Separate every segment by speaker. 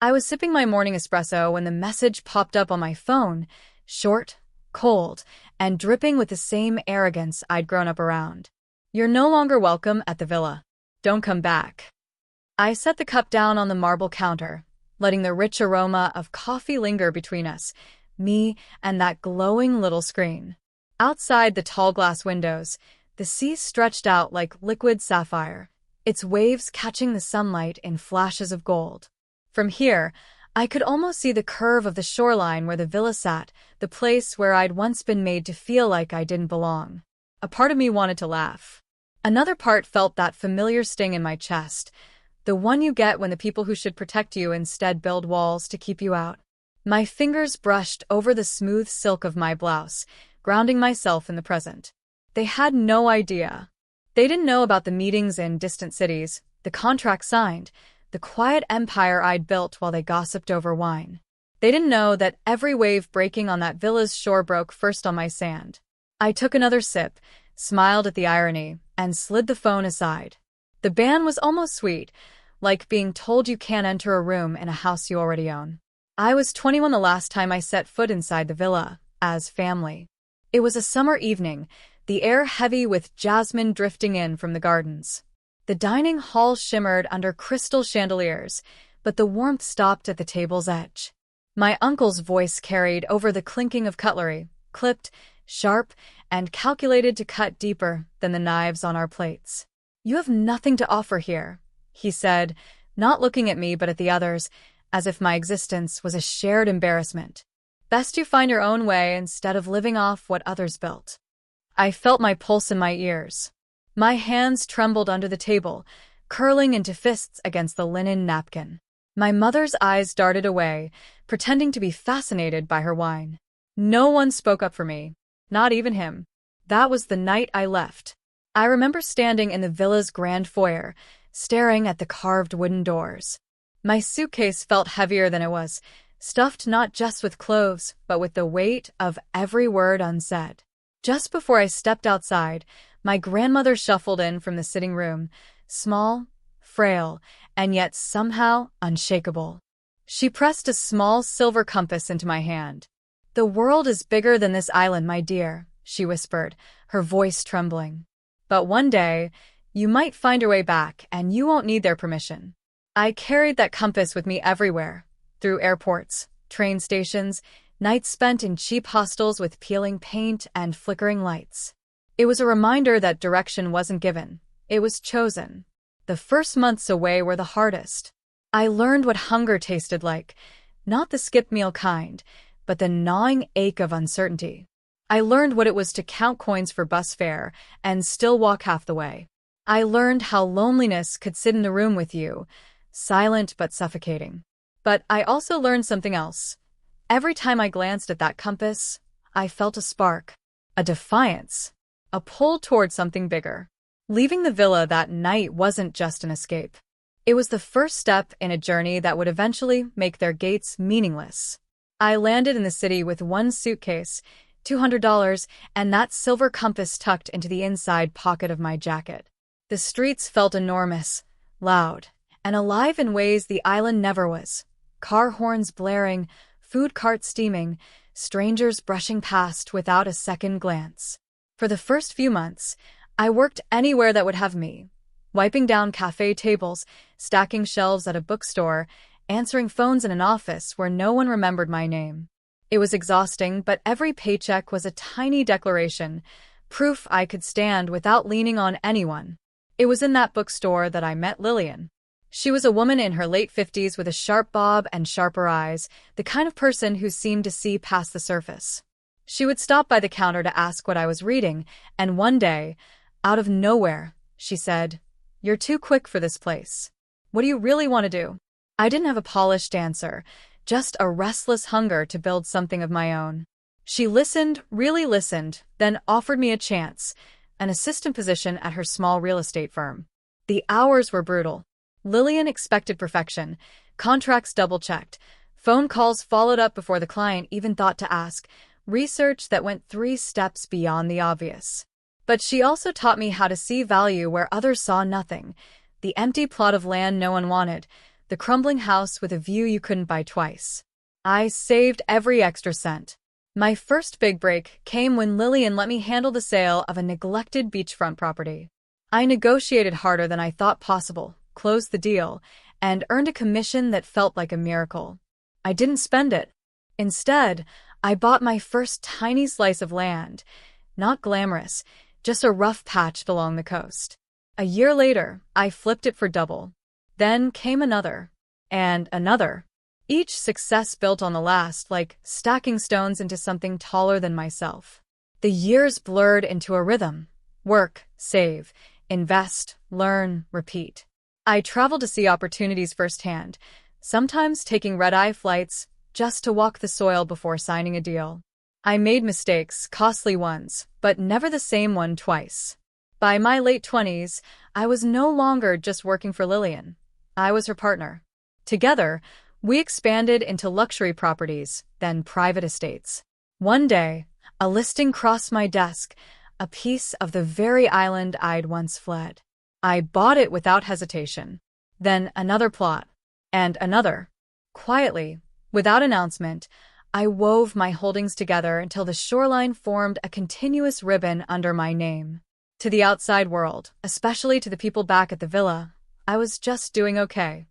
Speaker 1: I was sipping my morning espresso when the message popped up on my phone, short, cold, and dripping with the same arrogance I'd grown up around. You're no longer welcome at the villa. Don't come back. I set the cup down on the marble counter, letting the rich aroma of coffee linger between us, me and that glowing little screen. Outside the tall glass windows, the sea stretched out like liquid sapphire, its waves catching the sunlight in flashes of gold. From here, I could almost see the curve of the shoreline where the villa sat, the place where I'd once been made to feel like I didn't belong. A part of me wanted to laugh. Another part felt that familiar sting in my chest, the one you get when the people who should protect you instead build walls to keep you out. My fingers brushed over the smooth silk of my blouse, grounding myself in the present. They had no idea. They didn't know about the meetings in distant cities, the contract signed, the quiet empire I'd built while they gossiped over wine. They didn't know that every wave breaking on that villa's shore broke first on my sand. I took another sip, smiled at the irony, and slid the phone aside. The ban was almost sweet, like being told you can't enter a room in a house you already own. I was 21 the last time I set foot inside the villa, as family. It was a summer evening, the air heavy with jasmine drifting in from the gardens. The dining hall shimmered under crystal chandeliers, but the warmth stopped at the table's edge. My uncle's voice carried over the clinking of cutlery, clipped, sharp, and calculated to cut deeper than the knives on our plates. "You have nothing to offer here," he said, not looking at me but at the others, as if my existence was a shared embarrassment. "Best you find your own way instead of living off what others built." I felt my pulse in my ears. My hands trembled under the table, curling into fists against the linen napkin. My mother's eyes darted away, pretending to be fascinated by her wine. No one spoke up for me, not even him. That was the night I left. I remember standing in the villa's grand foyer, staring at the carved wooden doors. My suitcase felt heavier than it was, stuffed not just with clothes, but with the weight of every word unsaid. Just before I stepped outside, my grandmother shuffled in from the sitting room, small, frail, and yet somehow unshakable. She pressed a small silver compass into my hand. "The world is bigger than this island, my dear," she whispered, her voice trembling. "But one day, you might find your way back, and you won't need their permission." I carried that compass with me everywhere, through airports, train stations, nights spent in cheap hostels with peeling paint and flickering lights. It was a reminder that direction wasn't given, it was chosen. The first months away were the hardest. I learned what hunger tasted like, not the skip meal kind, but the gnawing ache of uncertainty. I learned what it was to count coins for bus fare and still walk half the way. I learned how loneliness could sit in the room with you, silent but suffocating. But I also learned something else. Every time I glanced at that compass, I felt a spark, a defiance, a pull toward something bigger. Leaving the villa that night wasn't just an escape. It was the first step in a journey that would eventually make their gates meaningless. I landed in the city with one suitcase, $200, and that silver compass tucked into the inside pocket of my jacket. The streets felt enormous, loud, and alive in ways the island never was. Car horns blaring, food carts steaming, strangers brushing past without a second glance. For the first few months, I worked anywhere that would have me, wiping down cafe tables, stacking shelves at a bookstore, answering phones in an office where no one remembered my name. It was exhausting, but every paycheck was a tiny declaration, proof I could stand without leaning on anyone. It was in that bookstore that I met Lillian. She was a woman in her late 50s with a sharp bob and sharper eyes, the kind of person who seemed to see past the surface. She would stop by the counter to ask what I was reading, and one day, out of nowhere, she said, "You're too quick for this place. What do you really want to do?" I didn't have a polished answer, just a restless hunger to build something of my own. She listened, really listened, then offered me a chance, an assistant position at her small real estate firm. The hours were brutal. Lillian expected perfection, contracts double-checked, phone calls followed up before the client even thought to ask, research that went 3 steps beyond the obvious. But she also taught me how to see value where others saw nothing, the empty plot of land no one wanted, the crumbling house with a view you couldn't buy twice. I saved every extra cent. My first big break came when Lillian let me handle the sale of a neglected beachfront property. I negotiated harder than I thought possible, closed the deal, and earned a commission that felt like a miracle. I didn't spend it. Instead, I bought my first tiny slice of land. Not glamorous, just a rough patch along the coast. A year later, I flipped it for double. Then came another. And another. Each success built on the last, like stacking stones into something taller than myself. The years blurred into a rhythm. Work, save, invest, learn, repeat. I traveled to see opportunities firsthand, sometimes taking red-eye flights just to walk the soil before signing a deal. I made mistakes, costly ones, but never the same one twice. By my late 20s, I was no longer just working for Lillian. I was her partner. Together, we expanded into luxury properties, then private estates. One day, a listing crossed my desk, a piece of the very island I'd once fled. I bought it without hesitation. Then another plot. And another. Quietly, without announcement, I wove my holdings together until the shoreline formed a continuous ribbon under my name. To the outside world, especially to the people back at the villa, I was just doing okay.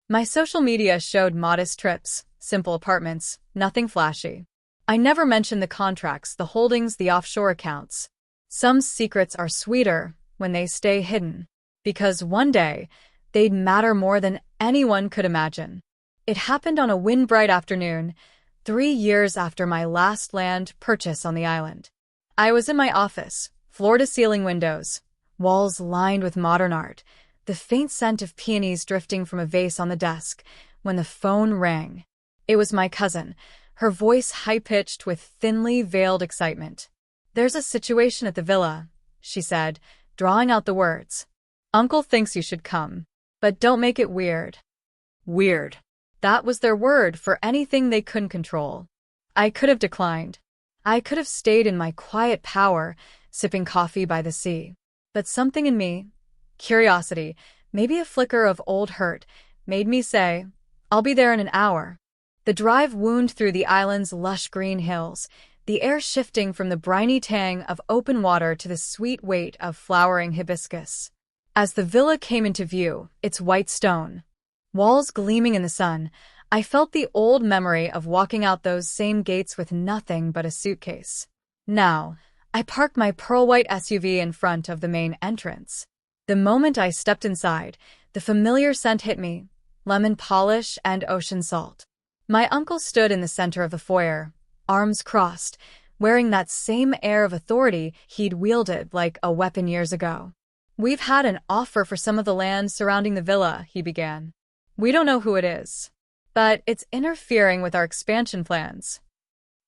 Speaker 1: My social media showed modest trips, simple apartments, nothing flashy. I never mentioned the contracts, the holdings, the offshore accounts. Some secrets are sweeter when they stay hidden, because one day, they'd matter more than anyone could imagine. It happened on a wind-bright afternoon, 3 years after my last land purchase on the island. I was in my office, floor-to-ceiling windows, walls lined with modern art, the faint scent of peonies drifting from a vase on the desk, when the phone rang. It was my cousin, her voice high-pitched with thinly veiled excitement. "There's a situation at the villa," she said, drawing out the words. "Uncle thinks you should come, but don't make it weird." Weird. That was their word for anything they couldn't control. I could have declined. I could have stayed in my quiet power, sipping coffee by the sea. But something in me, curiosity, maybe a flicker of old hurt, made me say, "I'll be there in an hour." The drive wound through the island's lush green hills, the air shifting from the briny tang of open water to the sweet weight of flowering hibiscus. As the villa came into view, its white stone, walls gleaming in the sun, I felt the old memory of walking out those same gates with nothing but a suitcase. Now, I parked my pearl-white SUV in front of the main entrance. The moment I stepped inside, the familiar scent hit me, lemon polish and ocean salt. My uncle stood in the center of the foyer, arms crossed, wearing that same air of authority he'd wielded like a weapon years ago. "We've had an offer for some of the land surrounding the villa," he began. "We don't know who it is, but it's interfering with our expansion plans."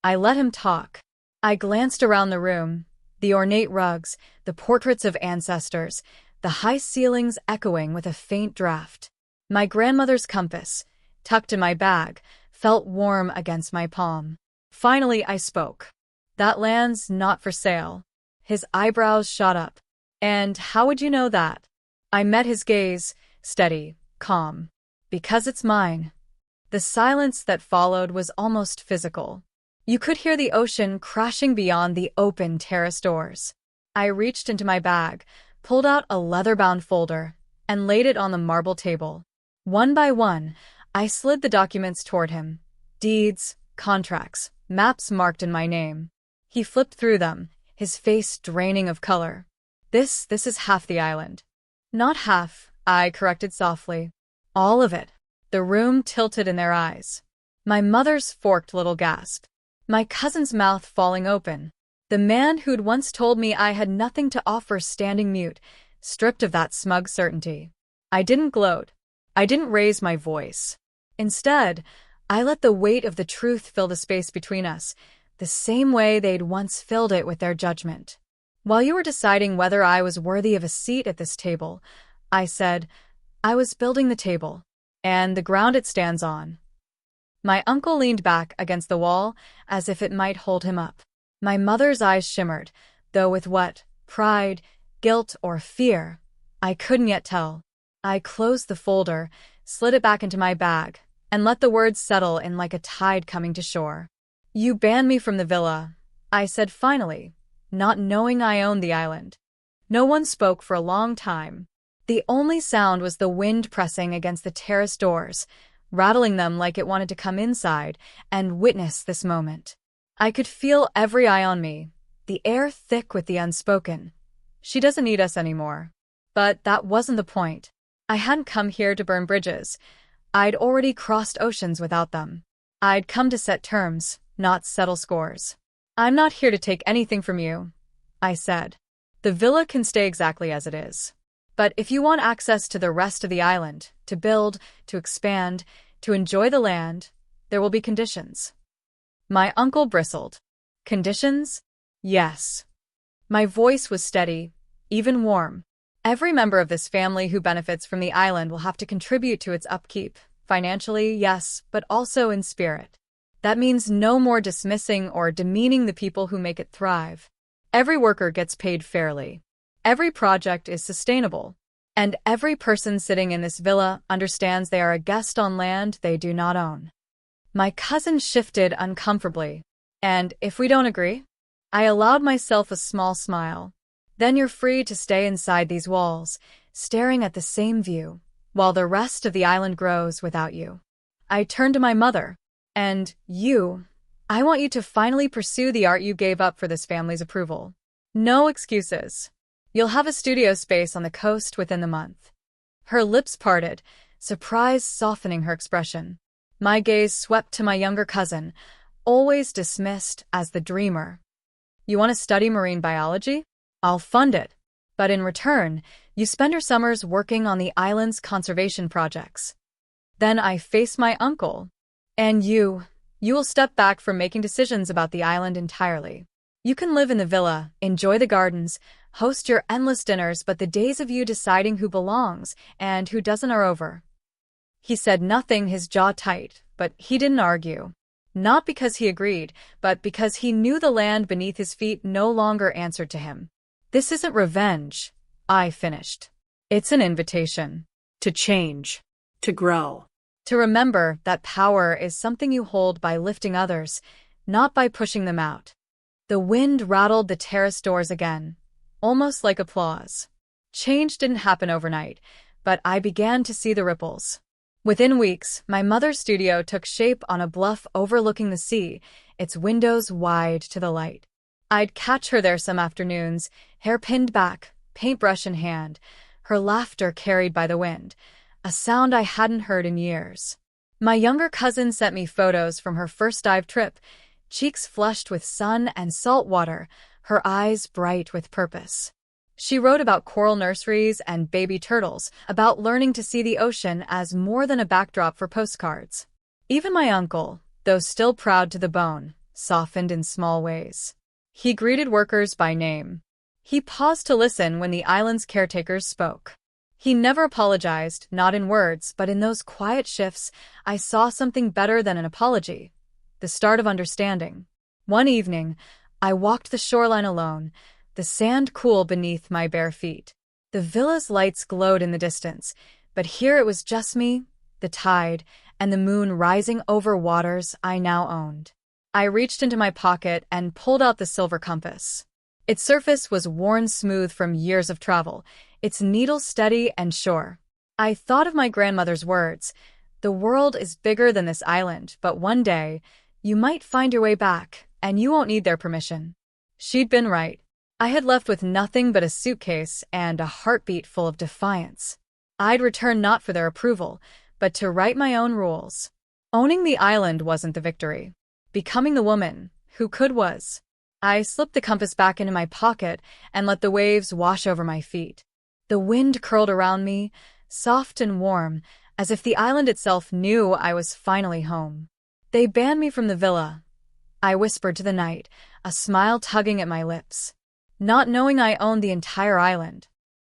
Speaker 1: I let him talk. I glanced around the room, the ornate rugs, the portraits of ancestors, the high ceilings echoing with a faint draft. My grandmother's compass, tucked in my bag, felt warm against my palm. Finally, I spoke. "That land's not for sale." His eyebrows shot up. "And how would you know that?" I met his gaze, steady, calm. "Because it's mine." The silence that followed was almost physical. You could hear the ocean crashing beyond the open terrace doors. I reached into my bag, pulled out a leather-bound folder, and laid it on the marble table. One by one, I slid the documents toward him. Deeds, contracts, maps marked in my name. He flipped through them, his face draining of color. This is half the island." "Not half," I corrected softly. "All of it." The room tilted in their eyes. My mother's forked little gasp. My cousin's mouth falling open. The man who'd once told me I had nothing to offer standing mute, stripped of that smug certainty. I didn't gloat. I didn't raise my voice. Instead, I let the weight of the truth fill the space between us, the same way they'd once filled it with their judgment. "While you were deciding whether I was worthy of a seat at this table," I said, "I was building the table, and the ground it stands on." My uncle leaned back against the wall, as if it might hold him up. My mother's eyes shimmered, though with what? Pride, guilt, or fear? I couldn't yet tell. I closed the folder, slid it back into my bag, and let the words settle in like a tide coming to shore. "You banned me from the villa," I said finally, not knowing I owned the island. No one spoke for a long time. The only sound was the wind pressing against the terrace doors, rattling them like it wanted to come inside and witness this moment. I could feel every eye on me, the air thick with the unspoken. She doesn't need us anymore. But that wasn't the point. I hadn't come here to burn bridges. I'd already crossed oceans without them. I'd come to set terms, not settle scores. "I'm not here to take anything from you," I said. "The villa can stay exactly as it is. But if you want access to the rest of the island, to build, to expand, to enjoy the land, there will be conditions." My uncle bristled. "Conditions?" "Yes." My voice was steady, even warm. "Every member of this family who benefits from the island will have to contribute to its upkeep, financially, yes, but also in spirit. That means no more dismissing or demeaning the people who make it thrive. Every worker gets paid fairly. Every project is sustainable. And every person sitting in this villa understands they are a guest on land they do not own." My cousin shifted uncomfortably. "And if we don't agree?" I allowed myself a small smile. "Then you're free to stay inside these walls, staring at the same view, while the rest of the island grows without you." I turned to my mother. "And you, I want you to finally pursue the art you gave up for this family's approval. No excuses. You'll have a studio space on the coast within the month." Her lips parted, surprise softening her expression. My gaze swept to my younger cousin, always dismissed as the dreamer. "You want to study marine biology? I'll fund it. But in return, you spend your summers working on the island's conservation projects." Then I faced my uncle. "And you will step back from making decisions about the island entirely. You can live in the villa, enjoy the gardens, host your endless dinners, but the days of you deciding who belongs and who doesn't are over." He said nothing, his jaw tight, but he didn't argue. Not because he agreed, but because he knew the land beneath his feet no longer answered to him. "This isn't revenge," I finished. "It's an invitation. To change. To grow. To remember that power is something you hold by lifting others, not by pushing them out." The wind rattled the terrace doors again, almost like applause. Change didn't happen overnight, but I began to see the ripples. Within weeks, my mother's studio took shape on a bluff overlooking the sea, its windows wide to the light. I'd catch her there some afternoons, hair pinned back, paintbrush in hand, her laughter carried by the wind, a sound I hadn't heard in years. My younger cousin sent me photos from her first dive trip, cheeks flushed with sun and salt water, her eyes bright with purpose. She wrote about coral nurseries and baby turtles, about learning to see the ocean as more than a backdrop for postcards. Even my uncle, though still proud to the bone, softened in small ways. He greeted workers by name. He paused to listen when the island's caretakers spoke. He never apologized, not in words, but in those quiet shifts, I saw something better than an apology. The start of understanding. One evening, I walked the shoreline alone, the sand cool beneath my bare feet. The villa's lights glowed in the distance, but here it was just me, the tide, and the moon rising over waters I now owned. I reached into my pocket and pulled out the silver compass. Its surface was worn smooth from years of travel, its needle steady and sure. I thought of my grandmother's words, "The world is bigger than this island, but one day, you might find your way back, and you won't need their permission." She'd been right. I had left with nothing but a suitcase and a heartbeat full of defiance. I'd return not for their approval, but to write my own rules. Owning the island wasn't the victory. Becoming the woman who could was. I slipped the compass back into my pocket and let the waves wash over my feet. The wind curled around me, soft and warm, as if the island itself knew I was finally home. "They banned me from the villa," I whispered to the night, a smile tugging at my lips. "Not knowing I owned the entire island.